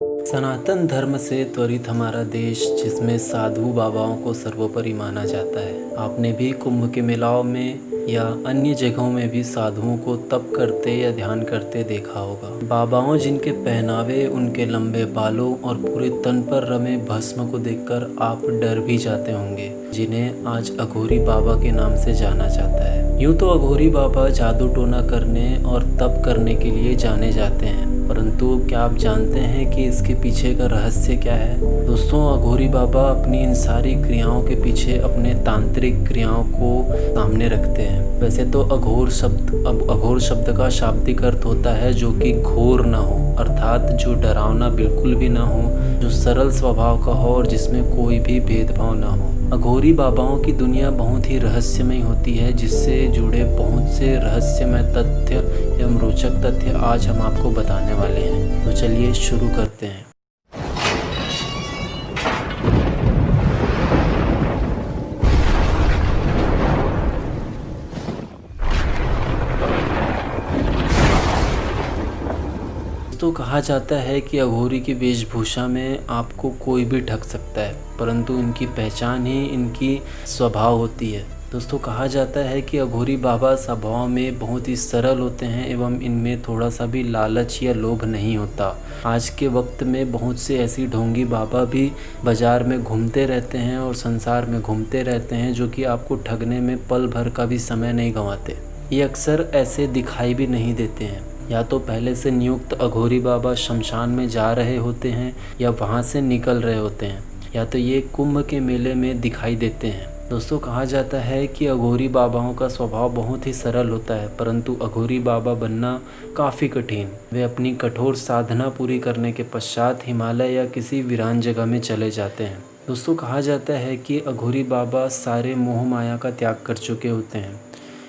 सनातन धर्म से त्वरित हमारा देश, जिसमें साधु बाबाओं को सर्वोपरि माना जाता है। आपने भी कुंभ के मेलाओं में या अन्य जगहों में भी साधुओं को तप करते या ध्यान करते देखा होगा। बाबाओं जिनके पहनावे, उनके लंबे बालों और पूरे तन पर रमे भस्म को देखकर आप डर भी जाते होंगे, जिन्हें आज अघोरी बाबा के नाम से जाना जाता है। यूँ तो अघोरी बाबा जादू टोना करने और तप करने के लिए जाने जाते हैं, परंतु क्या आप जानते हैं कि इसके पीछे का रहस्य क्या है? दोस्तों, अघोरी बाबा अपनी इन सारी क्रियाओं के पीछे अपने तांत्रिक क्रियाओं को सामने रखते हैं। वैसे तो अघोर शब्द का शाब्दिक अर्थ होता है जो कि घोर न हो, अर्थात जो डरावना बिल्कुल भी ना हो, जो सरल स्वभाव का हो और जिसमें कोई भी भेदभाव ना हो। अघोरी बाबाओं की दुनिया बहुत ही रहस्यमय होती है, जिससे जुड़े बहुत से रहस्यमय तथ्य एवं रोचक तथ्य आज हम आपको बताने वाले हैं। तो चलिए शुरू करते हैं। तो कहा जाता है कि अघोरी की वेशभूषा में आपको कोई भी ठग सकता है, परंतु इनकी पहचान ही इनकी स्वभाव होती है। दोस्तों, कहा जाता है कि अघोरी बाबा स्वभाव में बहुत ही सरल होते हैं एवं इनमें थोड़ा सा भी लालच या लोभ नहीं होता। आज के वक्त में बहुत से ऐसी ढोंगी बाबा भी बाज़ार में घूमते रहते हैं और संसार में घूमते रहते हैं, जो कि आपको ठगने में पल भर का भी समय नहीं गंवाते। ये अक्सर ऐसे दिखाई भी नहीं देते हैं। या तो पहले से नियुक्त अघोरी बाबा शमशान में जा रहे होते हैं या वहाँ से निकल रहे होते हैं, या तो ये कुंभ के मेले में दिखाई देते हैं। दोस्तों, कहा जाता है कि अघोरी बाबाओं का स्वभाव बहुत ही सरल होता है, परंतु अघोरी बाबा बनना काफ़ी कठिन। वे अपनी कठोर साधना पूरी करने के पश्चात हिमालय या किसी वीरान जगह में चले जाते हैं। दोस्तों, कहा जाता है कि अघोरी बाबा सारे मोह माया का त्याग कर चुके होते हैं।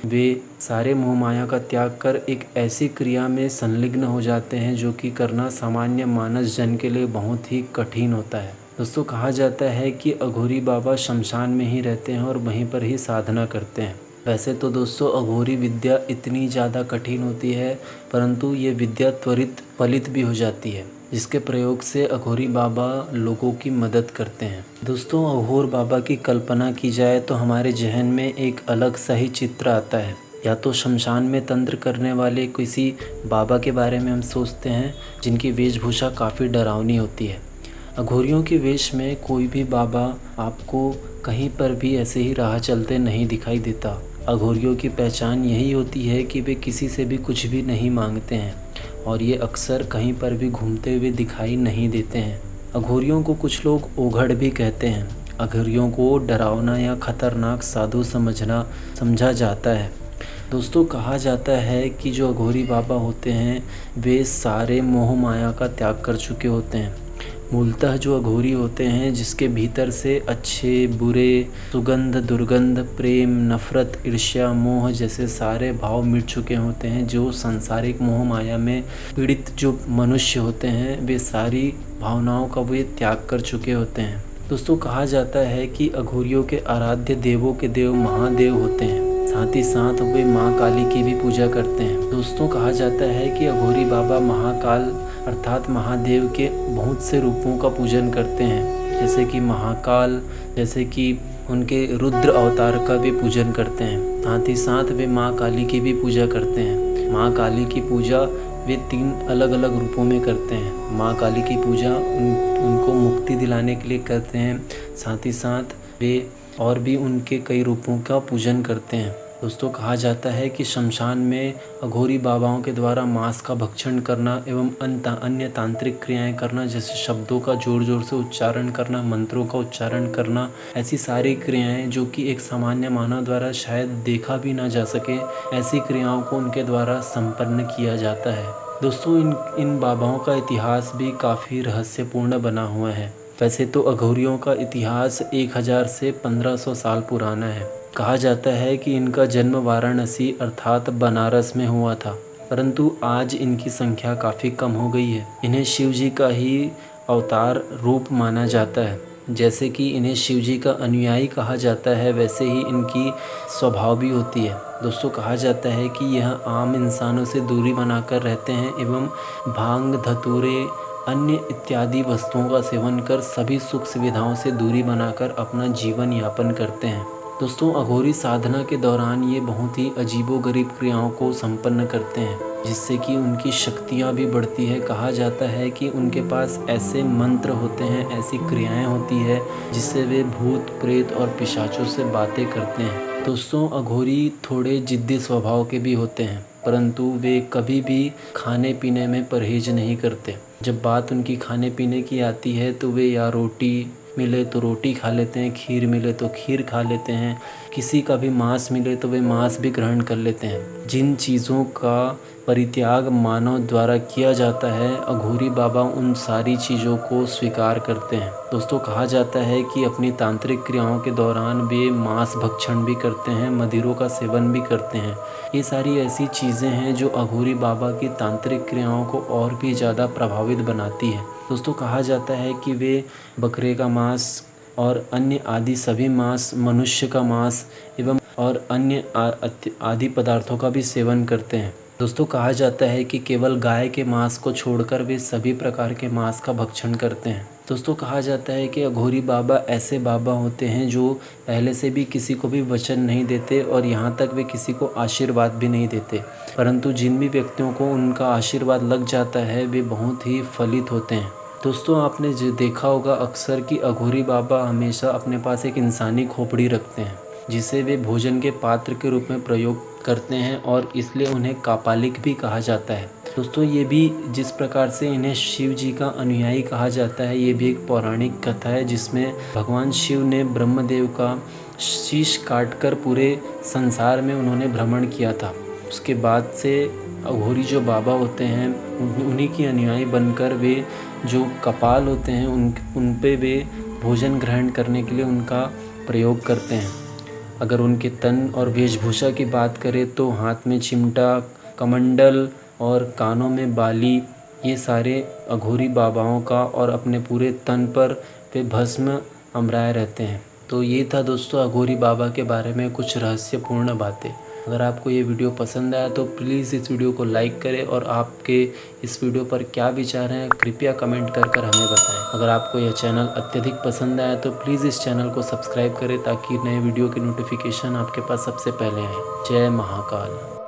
वे सारे मोह माया का त्याग कर एक ऐसी क्रिया में संलग्न हो जाते हैं जो कि करना सामान्य मानस जन के लिए बहुत ही कठिन होता है। दोस्तों, कहा जाता है कि अघोरी बाबा शमशान में ही रहते हैं और वहीं पर ही साधना करते हैं। वैसे तो दोस्तों, अघोरी विद्या इतनी ज़्यादा कठिन होती है, परंतु ये विद्या त्वरित फलित भी हो जाती है, जिसके प्रयोग से अघोरी बाबा लोगों की मदद करते हैं। दोस्तों, अघोर बाबा की कल्पना की जाए तो हमारे जहन में एक अलग सा ही चित्र आता है। या तो शमशान में तंत्र करने वाले किसी बाबा के बारे में हम सोचते हैं, जिनकी वेशभूषा काफ़ी डरावनी होती है। अघोरियों के वेश में कोई भी बाबा आपको कहीं पर भी ऐसे ही राह चलते नहीं दिखाई देता। अघोरियों की पहचान यही होती है कि वे किसी से भी कुछ भी नहीं मांगते हैं और ये अक्सर कहीं पर भी घूमते हुए दिखाई नहीं देते हैं। अघोरियों को कुछ लोग ओघड़ भी कहते हैं। अघोरियों को डरावना या खतरनाक साधु समझा जाता है। दोस्तों, कहा जाता है कि जो अघोरी बाबा होते हैं वे सारे मोह माया का त्याग कर चुके होते हैं। मूलतः जो अघोरी होते हैं, जिसके भीतर से अच्छे बुरे, सुगंध दुर्गंध, प्रेम नफरत, ईर्ष्या मोह जैसे सारे भाव मिट चुके होते हैं। जो सांसारिक मोह माया में पीड़ित जो मनुष्य होते हैं, वे सारी भावनाओं का वे त्याग कर चुके होते हैं। दोस्तों, कहा जाता है कि अघोरियों के आराध्य देवों के देव महादेव होते हैं। साथ ही साथ वे माँ काली की भी पूजा करते हैं। दोस्तों, कहा जाता है कि अघोरी बाबा महाकाल अर्थात महादेव के बहुत से रूपों का पूजन करते हैं, जैसे कि महाकाल, जैसे कि उनके रुद्र अवतार का भी पूजन करते हैं। साथ ही साथ वे माँ काली की भी पूजा करते हैं। माँ काली की पूजा वे 3 अलग अलग रूपों में करते हैं। माँ काली की पूजा उनको मुक्ति दिलाने के लिए करते हैं। साथ ही साथ वे और भी उनके कई रूपों का पूजन करते हैं। दोस्तों, कहा जाता है कि शमशान में अघोरी बाबाओं के द्वारा मांस का भक्षण करना एवं अन्य तांत्रिक क्रियाएं करना, जैसे शब्दों का जोर जोर से उच्चारण करना, मंत्रों का उच्चारण करना, ऐसी सारी क्रियाएं जो कि एक सामान्य मानव द्वारा शायद देखा भी ना जा सके, ऐसी क्रियाओं को उनके द्वारा संपन्न किया जाता है। दोस्तों, इन बाबाओं का इतिहास भी काफ़ी रहस्यपूर्ण बना हुआ है। वैसे तो अघोरियों का इतिहास 1000 से 1500 साल पुराना है। कहा जाता है कि इनका जन्म वाराणसी अर्थात बनारस में हुआ था, परंतु आज इनकी संख्या काफ़ी कम हो गई है। इन्हें शिव जी का ही अवतार रूप माना जाता है। जैसे कि इन्हें शिव जी का अनुयायी कहा जाता है, वैसे ही इनकी स्वभाव भी होती है। दोस्तों, कहा जाता है कि यह आम इंसानों से दूरी बनाकर रहते हैं एवं भांग धतूरे अन्य इत्यादि वस्तुओं का सेवन कर सभी सुख सुविधाओं से दूरी बनाकर अपना जीवन यापन करते हैं। दोस्तों, अघोरी साधना के दौरान ये बहुत ही अजीबोगरीब क्रियाओं को संपन्न करते हैं, जिससे कि उनकी शक्तियाँ भी बढ़ती है। कहा जाता है कि उनके पास ऐसे मंत्र होते हैं, ऐसी क्रियाएं होती है जिससे वे भूत प्रेत और पिशाचों से बातें करते हैं। दोस्तों, अघोरी थोड़े जिद्दी स्वभाव के भी होते हैं, परंतु वे कभी भी खाने पीने में परहेज नहीं करते। जब बात उनकी खाने पीने की आती है तो वे या रोटी मिले तो रोटी खा लेते हैं, खीर मिले तो खीर खा लेते हैं, किसी का भी मांस मिले तो वे मांस भी ग्रहण कर लेते हैं। जिन चीज़ों का परित्याग मानव द्वारा किया जाता है, अघोरी बाबा उन सारी चीज़ों को स्वीकार करते हैं। दोस्तों, कहा जाता है कि अपनी तांत्रिक क्रियाओं के दौरान वे मांस भक्षण भी करते हैं, मदिरों का सेवन भी करते हैं। ये सारी ऐसी चीज़ें हैं जो अघोरी बाबा की तांत्रिक क्रियाओं को और भी ज़्यादा प्रभावित बनाती है। दोस्तों, कहा जाता है कि वे बकरे का मांस और अन्य आदि सभी मांस, मनुष्य का मांस एवं और अन्य आदि पदार्थों का भी सेवन करते हैं। दोस्तों, कहा जाता है कि केवल गाय के मांस को छोड़कर वे सभी प्रकार के मांस का भक्षण करते हैं। दोस्तों, कहा जाता है कि अघोरी बाबा ऐसे बाबा होते हैं जो पहले से भी किसी को भी वचन नहीं देते और यहाँ तक वे किसी को आशीर्वाद भी नहीं देते, परंतु जिन भी व्यक्तियों को उनका आशीर्वाद लग जाता है वे बहुत ही फलित होते हैं। दोस्तों, आपने जो देखा होगा अक्सर कि अघोरी बाबा हमेशा अपने पास एक इंसानी खोपड़ी रखते हैं, जिसे वे भोजन के पात्र के रूप में प्रयोग करते हैं और इसलिए उन्हें कापालिक भी कहा जाता है। दोस्तों, ये भी जिस प्रकार से इन्हें शिव जी का अनुयायी कहा जाता है, ये भी एक पौराणिक कथा है जिसमें भगवान शिव ने ब्रह्मदेव का शीश काटकर पूरे संसार में उन्होंने भ्रमण किया था। उसके बाद से अघोरी जो बाबा होते हैं उन्हीं की अनुयायी बनकर वे जो कपाल होते हैं उन पे वे भोजन ग्रहण करने के लिए उनका प्रयोग करते हैं। अगर उनके तन और वेशभूषा की बात करें तो हाथ में चिमटा, कमंडल और कानों में बाली, ये सारे अघोरी बाबाओं का, और अपने पूरे तन पर वे भस्म अमराए रहते हैं। तो ये था दोस्तों अघोरी बाबा के बारे में कुछ रहस्यपूर्ण बातें। अगर आपको ये वीडियो पसंद आया तो प्लीज़ इस वीडियो को लाइक करें और आपके इस वीडियो पर क्या विचार हैं कृपया कमेंट कर हमें बताएं। अगर आपको यह चैनल अत्यधिक पसंद आया तो प्लीज़ इस चैनल को सब्सक्राइब करें ताकि नए वीडियो की नोटिफिकेशन आपके पास सबसे पहले आए। जय महाकाल।